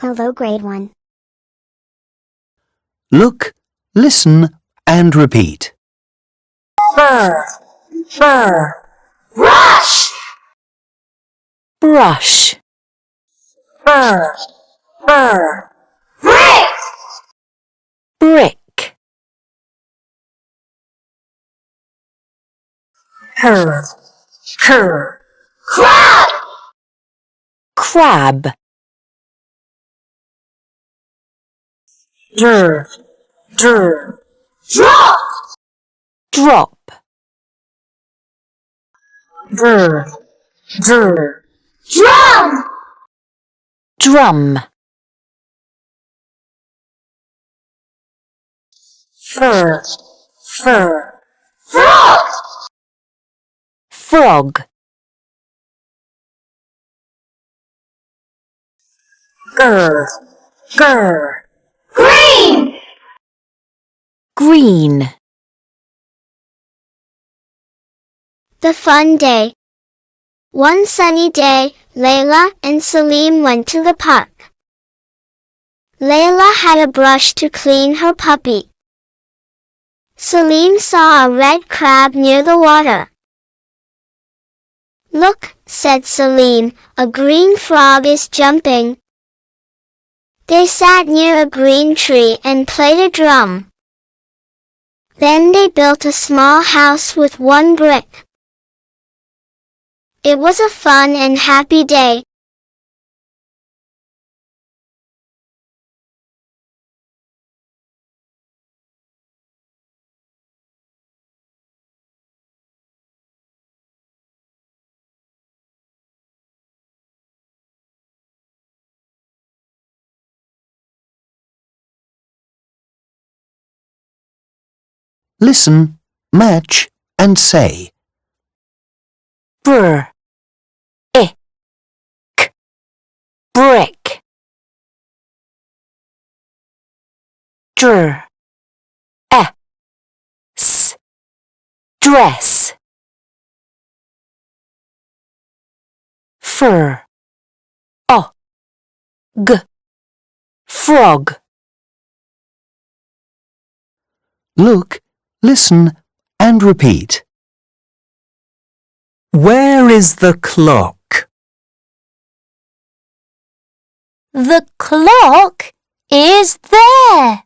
Hello, grade 1. Look, listen, and repeat. Fur, fur. Brush, brush, fur, fur. Brick, brick, cur, cur. Crab, crab, dur, dur. Drop, drop, dur, dur. Drum, drum, fur, fur. Frog, frog, gur, gur. Green, green. The fun day. One sunny day, Layla and Salim went to the park. Layla had a brush to clean her puppy. Salim saw a red crab near the water. Look, said Salim, a green frog is jumping. They sat near a green tree and played a drum. Then they built a small house with one brick. It was a fun and happy day. Listen, match, and say. Brr, ick, brick. Dr, s, dress. Fur, g, frog. Look, listen, and repeat. Where is the clock? The clock is there.